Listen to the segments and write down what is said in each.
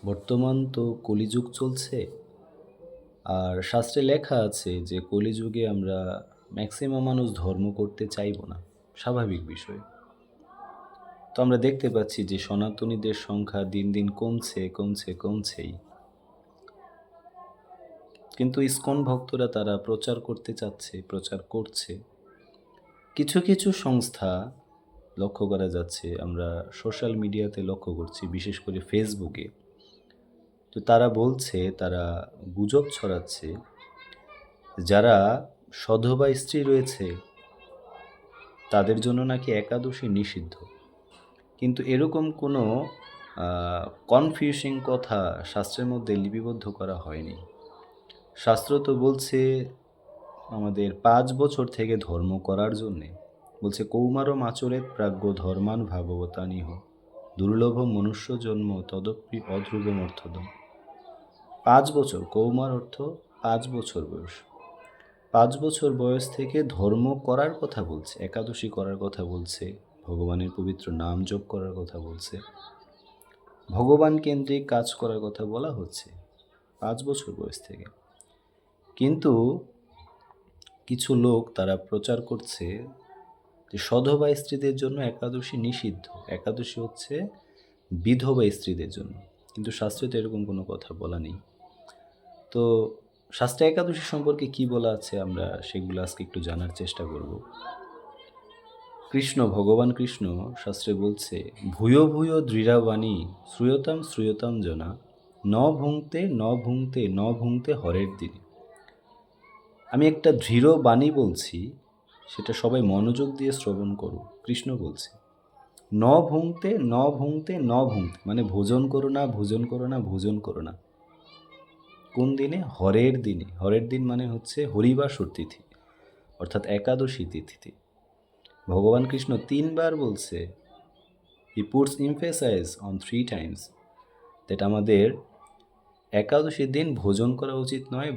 বর্তমান তো কলিযুগ চলছে। আর শাস্ত্রে লেখা আছে যে কলিযুগে আমরা ম্যাক্সিমাম মানুষ ধর্ম করতে চাইবো না। স্বাভাবিক বিষয়। তো আমরা দেখতে পাচ্ছি যে সনাতনীদের সংখ্যা দিন, দিন কমছেই। কিন্তু ইসকন ভক্তরা তারা প্রচার করতে চাচ্ছে, প্রচার করছে। কিছু সংস্থা লক্ষ্য করা যাচ্ছে, আমরা সোশ্যাল মিডিয়াতে লক্ষ্য করছি, বিশেষ করে ফেসবুকে। তো তারা বলছে, তারা গুজব ছড়াচ্ছে, যারা সধবা স্ত্রী রয়েছে তাদের জন্য নাকি একাদশী নিষিদ্ধ। কিন্তু এরকম কোনো কনফিউজিং কথা শাস্ত্রের মধ্যে লিপিবদ্ধ করা হয়নি। শাস্ত্র তো বলছে আমাদের ৫ বছর থেকে ধর্ম করার জন্যে। বলছে কৌমারম আচরেৎ প্রাজ্ঞ ধর্মান ভাগবতানিহ দুর্লভ মনুষ্য জন্ম তদপি অধ্রুবম অর্থদম। ৫ বছর, কৌমার অর্থ ৫ বছর বয়স। ৫ বছর বয়স থেকে ধর্ম করার কথা বলছে, একাদশী করার কথা বলছে, ভগবানের পবিত্র নাম জপ করার কথা বলছে, ভগবান কেন্দ্রিক কাজ করার কথা বলা হচ্ছে ৫ বছর বয়স থেকে। কিন্তু কিছু লোক তারা প্রচার করছে যে সধবা স্ত্রীদের জন্য একাদশী নিষিদ্ধ। একাদশী হচ্ছে বিধবা স্ত্রীদের জন্য। কিন্তু শাস্ত্রে তো এরকম কোনো কথা বলা নেই। তো শাস্ত্রে একাদশী সম্পর্কে কি বলা আছে আমরা সেগুলো আজকে একটু জানার চেষ্টা করব। ভগবান কৃষ্ণ শাস্ত্রে বলছে, ভূয় ভূয় দৃঢ়বাণী শ্রূয়তাম জনা ন ভুংতে হরের দিনে। আমি একটা দৃঢ় বাণী বলছি, সেটা সবাই মনোযোগ দিয়ে শ্রবণ করো। কৃষ্ণ বলছে ন ভুংতে মানে ভোজন করো না। কোন দিনে? হরের দিনে। হরের দিন মানে হচ্ছে হরিবাসর তিথি, অর্থাৎ একাদশী তিথিতে। ভগবান কৃষ্ণ ৩ বার বলছে, he puts emphasise on 3 Times that আমাদের একাদশীর দিন ভোজন করা উচিত নয়।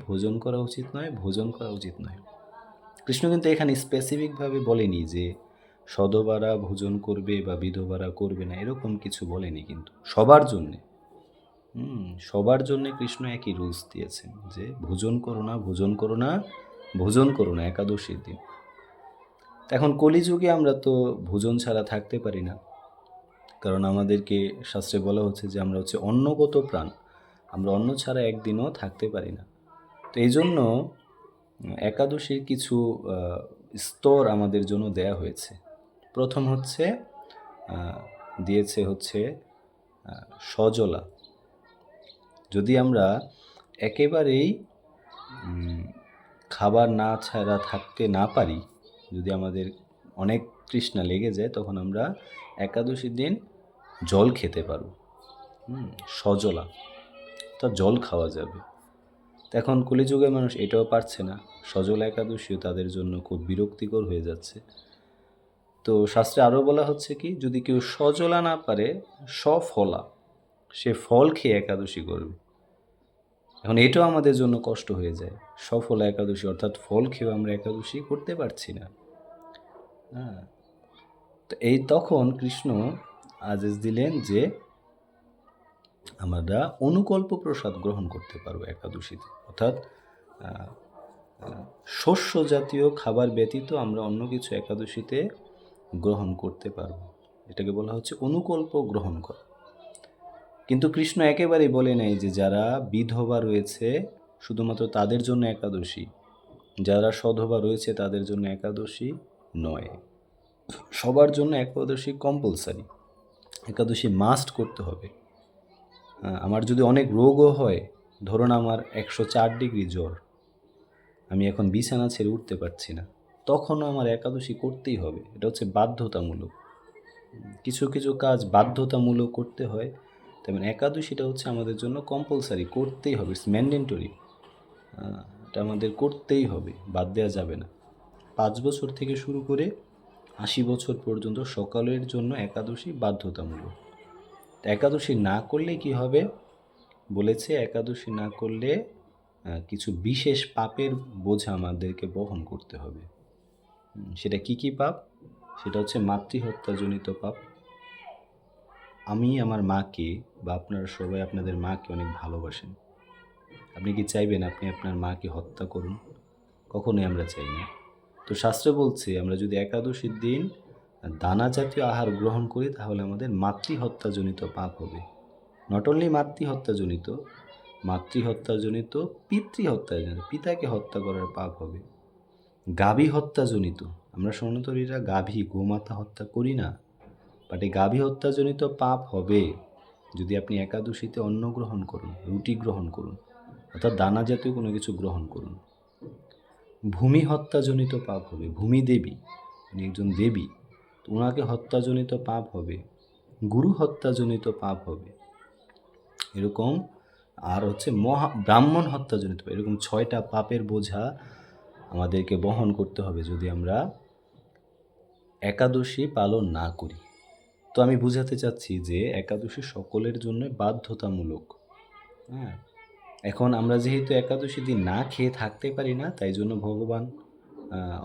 কৃষ্ণ কিন্তু এখানে স্পেসিফিকভাবে বলেনি যে সধবারা ভোজন করবে বা বিধবারা করবে না, এরকম কিছু বলেনি। কিন্তু সবার জন্যে সবার জন্যে কৃষ্ণ একই রুলস দিয়েছেন যে ভোজন করো না একাদশীর দিন। এখন কলিযুগে আমরা তো ভোজন ছাড়া থাকতে পারি না, কারণ আমাদেরকে শাস্ত্রে বলা হচ্ছে যে আমরা হচ্ছে অন্নগত প্রাণ, আমরা অন্ন ছাড়া একদিনও থাকতে পারি না। তো এই জন্য একাদশীর কিছু স্তর আমাদের জন্য দেয়া হয়েছে। প্রথম হচ্ছে দিয়েছে হচ্ছে সজলা। যদি আমরা একেবারেই খাবার না ছাড়া থাকতে না পারি, যদি আমাদের অনেক তৃষ্ণা লেগে যায়, তখন আমরা একাদশীর দিন জল খেতে পারব। সজলা, তা জল খাওয়া যাবে। এখন কলিযুগের মানুষ এটাও পারছে না, সজলা একাদশীও তাদের জন্য খুব বিরক্তিকর হয়ে যাচ্ছে। তো শাস্ত্রে আরও বলা হচ্ছে কি, যদি কেউ সজলা না পারে, সফলা, সে ফল খেয়ে একাদশী করবে। এখন এটাও আমাদের জন্য কষ্ট হয়ে যায়, সফলা একাদশী, অর্থাৎ ফল খেয়ে আমরা একাদশী করতে পারছি না। তো তখন কৃষ্ণ আদেশ দিলেন যে আমরা অনুকল্প প্রসাদ গ্রহণ করতে পারবো একাদশীতে, অর্থাৎ শস্য জাতীয় খাবার ব্যতীত আমরা অন্য কিছু একাদশীতে গ্রহণ করতে পারবো। এটাকে বলা হচ্ছে অনুকল্প গ্রহণ করা। কিন্তু কৃষ্ণ একেবারেই বলে নাই যে যারা বিধবা রয়েছে শুধুমাত্র তাদের জন্য একাদশী, যারা সধবা রয়েছে তাদের জন্য একাদশী নয়। সবার জন্য একাদশী কম্পালসারি, একাদশী মাস্ট করতে হবে। আমার যদি অনেক রোগও হয়, ধরুন আমার 104 ডিগ্রি জ্বর, আমি এখন বিছানা ছেড়ে উঠতে পারছি না, তখনও আমার একাদশী করতেই হবে। এটা হচ্ছে বাধ্যতামূলক। কিছু কাজ বাধ্যতামূলক করতে হয়, তেমন একাদশীটা হচ্ছে আমাদের জন্য কম্পালসারি, করতেই হবে, ইটস ম্যান্ডেটরি। এটা আমাদের করতেই হবে, বাদ দেওয়া যাবে না। 5 বছর থেকে শুরু করে 80 বছর পর্যন্ত সকলের জন্য একাদশী বাধ্যতামূলক। একাদশী না করলে কি হবে বলেছে, একাদশী না করলে কিছু বিশেষ পাপের বোঝা আমাদেরকে বহন করতে হবে। সেটা কি পাপ? সেটা হচ্ছে মাতৃহত্যাজনিত পাপ, আমি আমার মাকে বা আপনারা সবাই আপনাদের মাকে অনেক ভালোবাসেন। আপনি কি চাইবেন আপনি আপনার মাকে হত্যা করুন? কখনোই আমরা চাই না। তো শাস্ত্রে বলছে আমরা যদি একাদশীর দিন দানা জাতীয় আহার গ্রহণ করি তাহলে আমাদের মাতৃহত্যাজনিত পাপ হবে। নট অনলি মাতৃহত্যাজনিত, পিতৃহত্যাজনিত, পিতাকে হত্যা করার পাপ হবে। গাভী হত্যাজনিত, আমরা সনাতনীরা গোমাতা হত্যা করি না, বাট এই গাভী হত্যাজনিত পাপ হবে যদি আপনি একাদশীতে অন্ন গ্রহণ করুন, রুটি গ্রহণ করুন, অর্থাৎ দানা জাতীয় কোনো কিছু গ্রহণ করুন। ভূমি হত্যাজনিত পাপ হবে। ভূমি দেবী, উনি একজন দেবী, তো ওনাকে হত্যাজনিত পাপ হবে। গুরু হত্যাজনিত পাপ হবে। এরকম আর হচ্ছে ব্রাহ্মণ হত্যাজনিত, এরকম 6টা পাপের বোঝা আমাদেরকে বহন করতে হবে যদি আমরা একাদশী পালন না করি। তো আমি বুঝাতে চাচ্ছি যে একাদশী সকলের জন্য বাধ্যতামূলক। হ্যাঁ, এখন আমরা যেহেতু একাদশী দিন না খেয়ে থাকতে পারি না, তাই জন্য ভগবান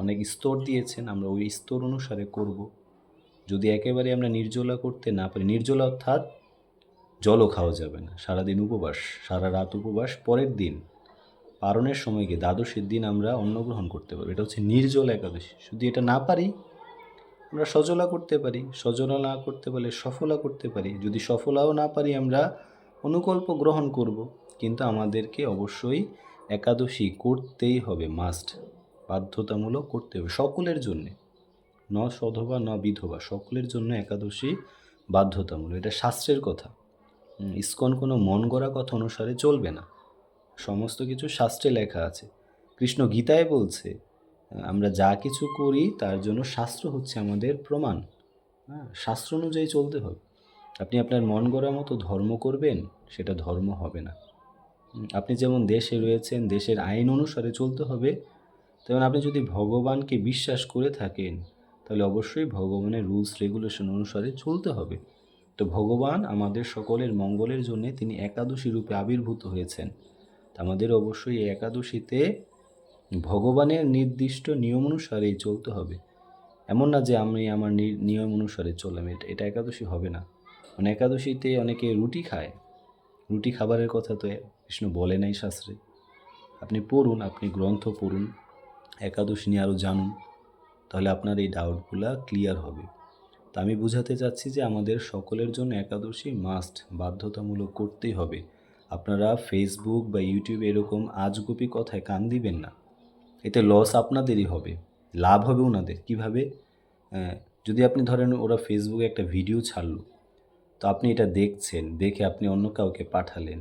অনেক স্তর দিয়েছেন, আমরা ওই স্তর অনুসারে করব। যদি একেবারে আমরা নির্জলা করতে না পারি, নির্জলা অর্থাৎ জলও খাওয়া যাবে না, সারাদিন উপবাস, সারা রাত উপবাস, পরের দিন পারণের সময় গিয়ে দ্বাদশীর দিন আমরা অন্ন গ্রহণ করতে পারবো, এটা হচ্ছে নির্জলা একাদশী। যদি এটা না পারি আমরা সজলা করতে পারি, সজলা না করতে পারলে সফলা করতে পারি, যদি সফলাও না পারি আমরা অনুকল্প গ্রহণ করব। কিন্তু আমাদেরকে অবশ্যই একাদশী করতেই হবে, মাস্ট, বাধ্যতামূলক করতে হবে সকলের জন্যে, ন সধবা ন বিধবা, সকলের জন্য একাদশী বাধ্যতামূলক। এটা শাস্ত্রের কথা, ইসকন কোনো মন গড়া কথা অনুসারে চলবে না, সমস্ত কিছু শাস্ত্রে লেখা আছে। কৃষ্ণ গীতায় বলছে আমরা যা কিছু করি তার জন্য শাস্ত্র হচ্ছে আমাদের প্রমাণ। হ্যাঁ, শাস্ত্র অনুযায়ী চলতে হবে। আপনি আপনার মন গড়া মতো ধর্ম করবেন, সেটা ধর্ম হবে না। আপনি যেমন দেশে রয়েছেন, দেশের আইন অনুসারে চলতে হবে, তেমন আপনি যদি ভগবানকে বিশ্বাস করে থাকেন তাহলে অবশ্যই ভগবানের রুলস রেগুলেশন অনুসারে চলতে হবে। তো ভগবান আমাদের সকলের মঙ্গলের জন্য তিনি একাদশী রূপে আবির্ভূত হয়েছেন। আমাদের অবশ্যই এই একাদশীতে ভগবানের নির্দিষ্ট নিয়ম অনুসারেই চলতে হবে। এমন না যে আমি আমার নিয়ম অনুসারে চললাম, এটা একাদশী হবে না। মানে একাদশীতে অনেকে রুটি খায়, রুটি খাবারের কথা তো কৃষ্ণ বলে নাই শাস্ত্রে। আপনি পড়ুন, আপনি গ্রন্থ পড়ুন, একাদশী নিয়ে আরও জানুন, তাহলে আপনার এই ডাউটগুলা ক্লিয়ার হবে। তা আমি বুঝাতে চাচ্ছি যে আমাদের সকলের জন্য একাদশী মাস্ট, বাধ্যতামূলক করতেই হবে। আপনারা ফেসবুক বা ইউটিউবে এরকম আজগুবি কথায় কান দিবেন না, এতে লস আপনাদেরই হবে, লাভ হবে ওনাদের। কীভাবে? যদি আপনি ধরেন ওরা ফেসবুকে একটা ভিডিও ছাড়লো, তো আপনি এটা দেখছেন, দেখে আপনি অন্য কাউকে পাঠালেন,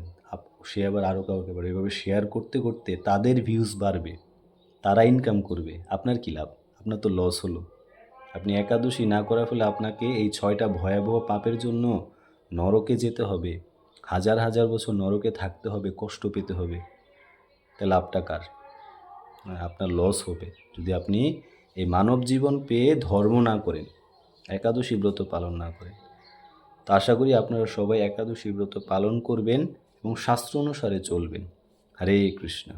সে আবার আরও কাউকে পাঠাবে, এভাবে শেয়ার করতে করতে তাদের ভিউজ বাড়বে, তারা ইনকাম করবে, আপনার কী লাভ? আপনার তো লস হলো। আপনি একাদশী না করার ফলে আপনাকে এই 6টা ভয়াবহ পাপের জন্য নরকে যেতে হবে, হাজার হাজার বছর নরকে থাকতে হবে, কষ্ট পেতে হবে। তাহলে লাভটা কার? আপনার লস হবে যদি আপনি এই মানব জীবন পেয়ে ধর্ম না করেন, একাদশী ব্রত পালন না করেন। তা আশা করি আপনারা সবাই একাদশী ব্রত পালন করবেন এবং শাস্ত্র অনুসারে চলবেন। হরে কৃষ্ণ।